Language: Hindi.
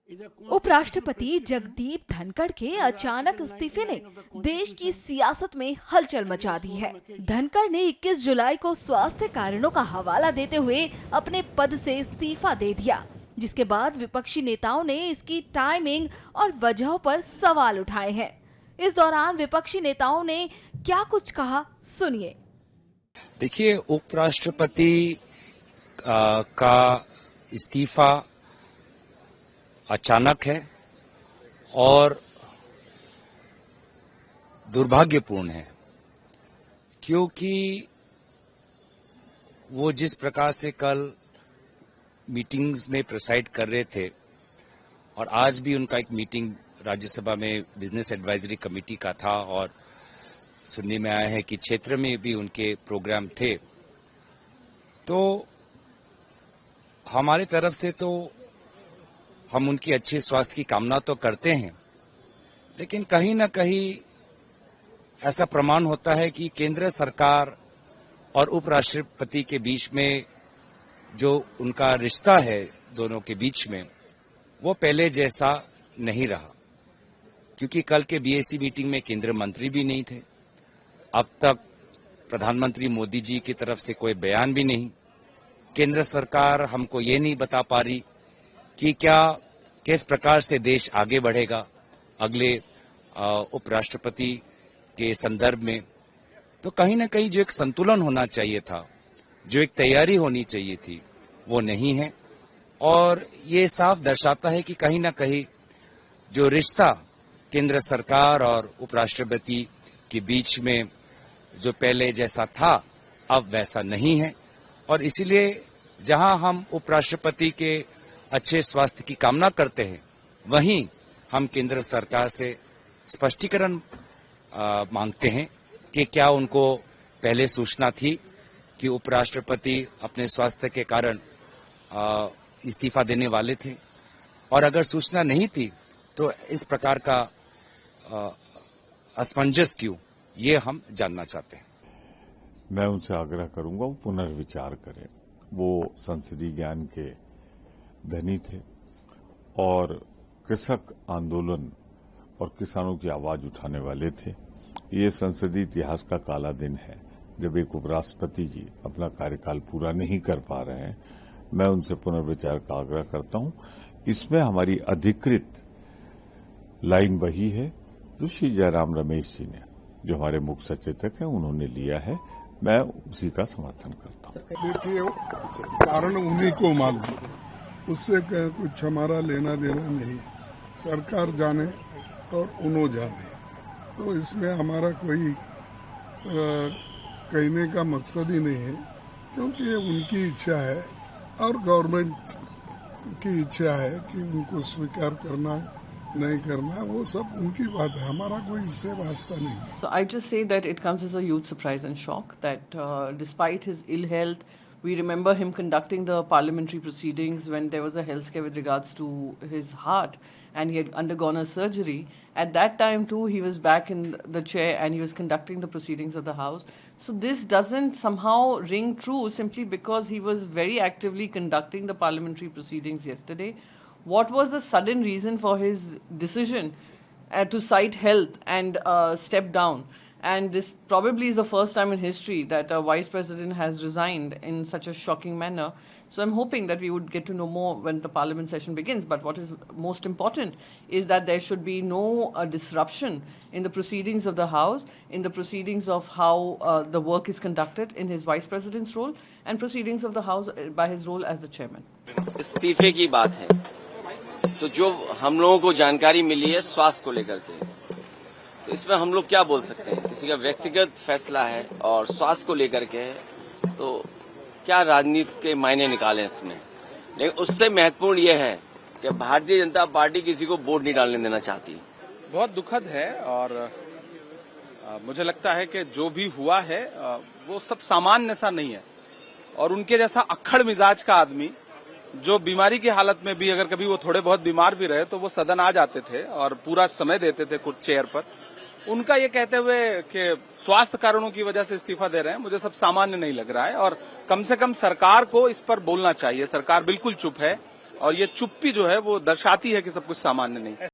उपराष्ट्रपति जगदीप धनखड़ के अचानक इस्तीफे ने देश की सियासत में हलचल मचा दी है। धनखड़ ने 21 जुलाई को स्वास्थ्य कारणों का हवाला देते हुए अपने पद से इस्तीफा दे दिया, जिसके बाद विपक्षी नेताओं ने इसकी टाइमिंग और वजहों पर सवाल उठाए हैं। इस दौरान विपक्षी नेताओं ने क्या कुछ कहा, सुनिए। देखिए, उपराष्ट्रपति का इस्तीफा अचानक है और दुर्भाग्यपूर्ण है, क्योंकि वो जिस प्रकार से कल मीटिंग्स में प्रेसाइड कर रहे थे और आज भी उनका एक मीटिंग राज्यसभा में बिजनेस एडवाइजरी कमेटी का था और सुनने में आया है कि क्षेत्र में भी उनके प्रोग्राम थे, तो हमारी तरफ से तो हम उनकी अच्छे स्वास्थ्य की कामना तो करते हैं, लेकिन कहीं न कहीं ऐसा प्रमाण होता है कि केंद्र सरकार और उपराष्ट्रपति के बीच में जो उनका रिश्ता है दोनों के बीच में, वो पहले जैसा नहीं रहा। क्योंकि कल के बीएसी मीटिंग में केंद्रीय मंत्री भी नहीं थे, अब तक प्रधानमंत्री मोदी जी की तरफ से कोई बयान भी नहीं। केंद्र सरकार हमको ये नहीं बता पा रही कि किस प्रकार से देश आगे बढ़ेगा अगले उपराष्ट्रपति के संदर्भ में। तो कहीं न कहीं जो एक संतुलन होना चाहिए था, जो एक तैयारी होनी चाहिए थी, वो नहीं है। और ये साफ दर्शाता है कि कहीं न कहीं जो रिश्ता केंद्र सरकार और उपराष्ट्रपति के बीच में जो पहले जैसा था, अब वैसा नहीं है। और इसीलिए जहां हम उपराष्ट्रपति के अच्छे स्वास्थ्य की कामना करते हैं, वहीं हम केंद्र सरकार से स्पष्टीकरण मांगते हैं कि क्या उनको पहले सूचना थी कि उपराष्ट्रपति अपने स्वास्थ्य के कारण इस्तीफा देने वाले थे, और अगर सूचना नहीं थी तो इस प्रकार का असमंजस क्यों, ये हम जानना चाहते हैं। मैं उनसे आग्रह करूंगा वो पुनर्विचार करें। वो संसदीय ज्ञान के धनी थे और कृषक आंदोलन और किसानों की आवाज उठाने वाले थे। ये संसदीय इतिहास का काला दिन है जब एक उपराष्ट्रपति जी अपना कार्यकाल पूरा नहीं कर पा रहे हैं। मैं उनसे पुनर्विचार का आग्रह करता हूं। इसमें हमारी अधिकृत लाइन वही है जो श्री जयराम रमेश जी ने, जो हमारे मुख्य सचेतक हैं, उन्होंने लिया है। मैं उसी का समर्थन करता हूं। देखिए, कारण उन्हीं को मालूम, उससे कुछ हमारा लेना देना नहीं। सरकार जाने और उन्हों जाने, तो इसमें हमारा कोई कहने का मकसद ही नहीं है, क्योंकि ये उनकी इच्छा है और गवर्नमेंट की इच्छा है कि उनको स्वीकार करना नहीं करना, वो सब उनकी बात है, हमारा कोई इससे वास्ता नहीं। So I just say that it comes as a huge surprise and shock that despite his ill health, we remember him conducting the parliamentary proceedings when there was a health scare with regards to his heart and he had undergone a surgery. At that time too, he was back in the chair and he was conducting the proceedings of the House. So this doesn't somehow ring true simply because he was very actively conducting the parliamentary proceedings yesterday. What was the sudden reason for his decision to cite health and step down? And this probably is the first time in history that a vice president has resigned in such a shocking manner. So I'm hoping that we would get to know more when the parliament session begins. But what is most important is that there should be no disruption in the proceedings of the House, in the proceedings of how the work is conducted in his vice president's role, and proceedings of the House by his role as the chairman. इस्तीफे की बात है, तो जो हम लोगों को जानकारी मिली है स्वास्थ्य को लेकर के, तो इसमें हम लोग क्या बोल सकते हैं? किसी का व्यक्तिगत फैसला है और स्वास्थ्य को लेकर के है, तो क्या राजनीति के मायने निकालें इसमें। लेकिन उससे महत्वपूर्ण ये है कि भारतीय जनता पार्टी किसी को वोट नहीं डालने देना चाहती। बहुत दुखद है और मुझे लगता है कि जो भी हुआ है वो सब सामान्य सा नहीं है, और उनके जैसा अक्खड़ मिजाज का आदमी जो बीमारी की हालत में भी अगर कभी वो थोड़े बहुत बीमार भी रहे तो वो सदन आ जाते थे और पूरा समय देते थे कुछ चेयर पर। उनका ये कहते हुए कि स्वास्थ्य कारणों की वजह से इस्तीफा दे रहे हैं, मुझे सब सामान्य नहीं लग रहा है। और कम से कम सरकार को इस पर बोलना चाहिए। सरकार बिल्कुल चुप है और ये चुप्पी जो है वो दर्शाती है कि सब कुछ सामान्य नहीं है।